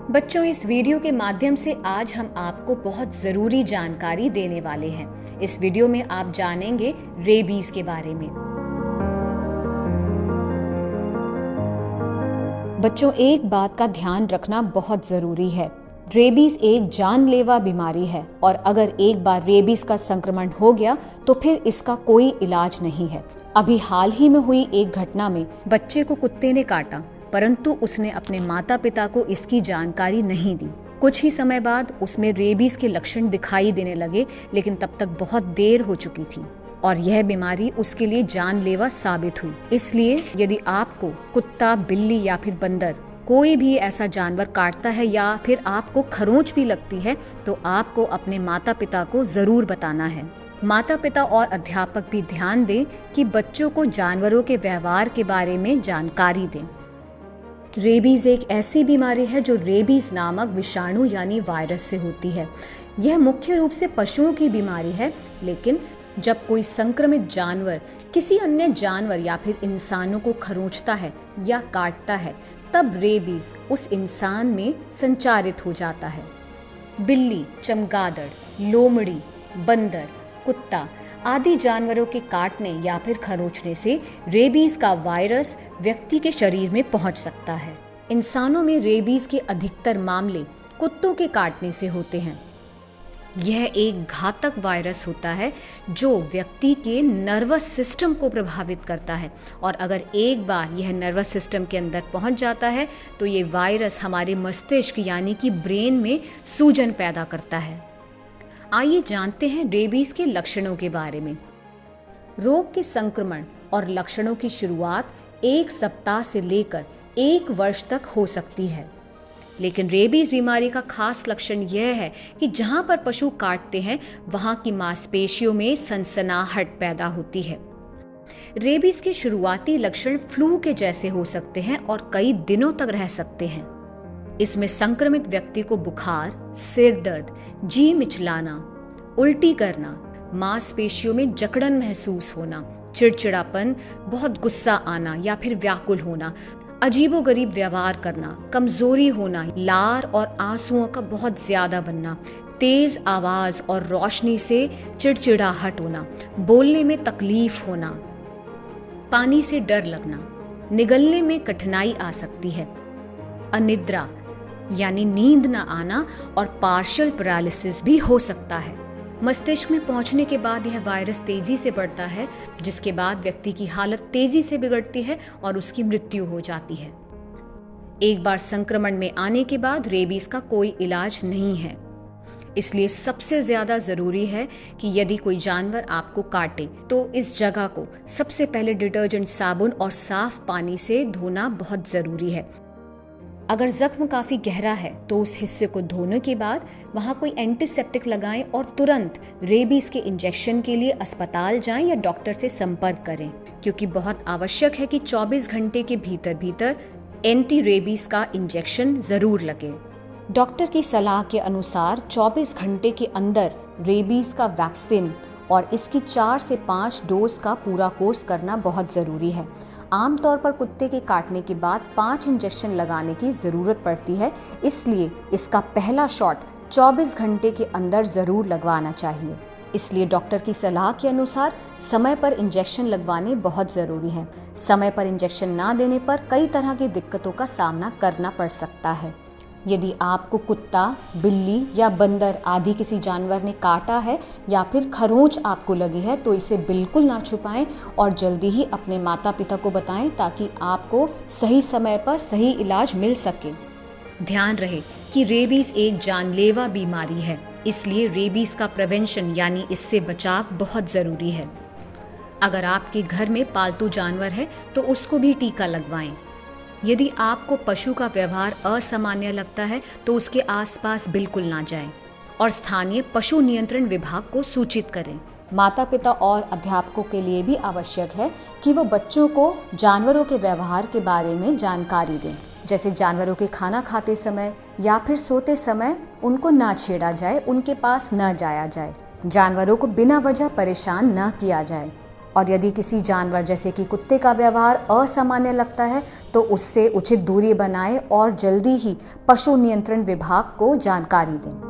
बच्चों, इस वीडियो के माध्यम से आज हम आपको बहुत ज़रूरी जानकारी देने वाले हैं। इस वीडियो में आप जानेंगे रेबीज के बारे में। बच्चों, एक बात का ध्यान रखना बहुत ज़रूरी है। रेबीज एक जानलेवा बीमारी है और अगर एक बार रेबीज का संक्रमण हो गया तो फिर इसका कोई इलाज नहीं है। अभी हाल ही में हुई एक घटना में बच्चे को कुत्ते ने काटा, परंतु उसने अपने माता पिता को इसकी जानकारी नहीं दी। कुछ ही समय बाद उसमें रेबीज के लक्षण दिखाई देने लगे, लेकिन तब तक बहुत देर हो चुकी थी और यह बीमारी उसके लिए जानलेवा साबित हुई। इसलिए यदि आपको कुत्ता, बिल्ली या फिर बंदर कोई भी ऐसा जानवर काटता है या फिर आपको खरोंच भी लगती है तो आपको अपने माता पिता को जरूर बताना है। माता पिता और अध्यापक भी ध्यान दें कि बच्चों को जानवरों के व्यवहार के बारे में जानकारी दें। रेबीज एक ऐसी बीमारी है जो रेबीज नामक विषाणु यानी वायरस से होती है। यह मुख्य रूप से पशुओं की बीमारी है, लेकिन जब कोई संक्रमित जानवर किसी अन्य जानवर या फिर इंसानों को खरोंचता है या काटता है, तब रेबीज उस इंसान में संचारित हो जाता है। बिल्ली, चमगादड़, लोमड़ी, बंदर, कुत्ता आदि जानवरों के काटने या फिर खरोंचने से रेबीज का वायरस व्यक्ति के शरीर में पहुंच सकता है। इंसानों में रेबीज के अधिकतर मामले कुत्तों के काटने से होते हैं। यह एक घातक वायरस होता है जो व्यक्ति के नर्वस सिस्टम को प्रभावित करता है और अगर एक बार यह नर्वस सिस्टम के अंदर पहुंच जाता है तो ये वायरस हमारे मस्तिष्क यानी कि ब्रेन में सूजन पैदा करता है। आइए जानते हैं रेबीज के लक्षणों के बारे में। रोग के संक्रमण और लक्षणों की शुरुआत 1 सप्ताह से लेकर 1 वर्ष तक हो सकती है, लेकिन रेबीज बीमारी का खास लक्षण यह है कि जहां पर पशु काटते हैं वहां की मांसपेशियों में सनसनाहट पैदा होती है। रेबीज के शुरुआती लक्षण फ्लू के जैसे हो सकते हैं और कई दिनों तक रह सकते हैं। इसमें संक्रमित व्यक्ति को बुखार, सिर दर्द, जी मिचलाना, उल्टी करना, मांसपेशियों में जकड़न महसूस होना, चिड़चिड़ापन, बहुत गुस्सा आना या फिर व्याकुल होना, अजीबोगरीब व्यवहार करना, कमजोरी होना, लार और आंसुओं का बहुत ज्यादा बनना, तेज आवाज और रोशनी से चिड़चिड़ाहट होना, बोलने में तकलीफ होना, पानी से डर लगना, निगलने में कठिनाई आ सकती है, अनिद्रा यानी नींद न आना और पार्शियल पैरालिसिस भी हो सकता है। मस्तिष्क में पहुंचने के बाद यह वायरस तेजी से बढ़ता है, जिसके बाद व्यक्ति की हालत तेजी से बिगड़ती है और उसकी मृत्यु हो जाती है। एक बार संक्रमण में आने के बाद रेबीज का कोई इलाज नहीं है, इसलिए सबसे ज्यादा जरूरी है कि यदि कोई जानवर आपको काटे तो इस जगह को सबसे पहले डिटर्जेंट, साबुन और साफ पानी से धोना बहुत जरूरी है। अगर जख्म काफी गहरा है तो उस हिस्से को धोने के बाद वहां कोई एंटीसेप्टिक लगाएं और तुरंत रेबीज के इंजेक्शन के लिए अस्पताल जाएं या डॉक्टर से संपर्क करें, क्योंकि बहुत आवश्यक है कि 24 घंटे के भीतर भीतर एंटी रेबीज का इंजेक्शन जरूर लगे। डॉक्टर की सलाह के अनुसार 24 घंटे के अंदर रेबीज का वैक्सीन और इसकी 4 से 5 डोज का पूरा कोर्स करना बहुत ज़रूरी है। आमतौर पर कुत्ते के काटने के बाद 5 इंजेक्शन लगाने की ज़रूरत पड़ती है, इसलिए इसका पहला शॉट 24 घंटे के अंदर ज़रूर लगवाना चाहिए। इसलिए डॉक्टर की सलाह के अनुसार समय पर इंजेक्शन लगवाने बहुत ज़रूरी हैं। समय पर इंजेक्शन ना देने पर कई तरह की दिक्कतों का सामना करना पड़ सकता है। यदि आपको कुत्ता, बिल्ली या बंदर आदि किसी जानवर ने काटा है या फिर खरोंच आपको लगी है तो इसे बिल्कुल ना छुपाएं और जल्दी ही अपने माता पिता को बताएं ताकि आपको सही समय पर सही इलाज मिल सके। ध्यान रहे कि रेबीज एक जानलेवा बीमारी है, इसलिए रेबीज का प्रिवेंशन यानी इससे बचाव बहुत ज़रूरी है। अगर आपके घर में पालतू जानवर है तो उसको भी टीका लगवाएं। यदि आपको पशु का व्यवहार असामान्य लगता है तो उसके आसपास बिल्कुल ना जाएं और स्थानीय पशु नियंत्रण विभाग को सूचित करें। माता पिता और अध्यापकों के लिए भी आवश्यक है कि वो बच्चों को जानवरों के व्यवहार के बारे में जानकारी दें, जैसे जानवरों के खाना खाते समय या फिर सोते समय उनको ना छेड़ा जाए, उनके पास न जाया जाए, जानवरों को बिना वजह परेशान न किया जाए और यदि किसी जानवर जैसे कि कुत्ते का व्यवहार असामान्य लगता है तो उससे उचित दूरी बनाएं और जल्दी ही पशु नियंत्रण विभाग को जानकारी दें।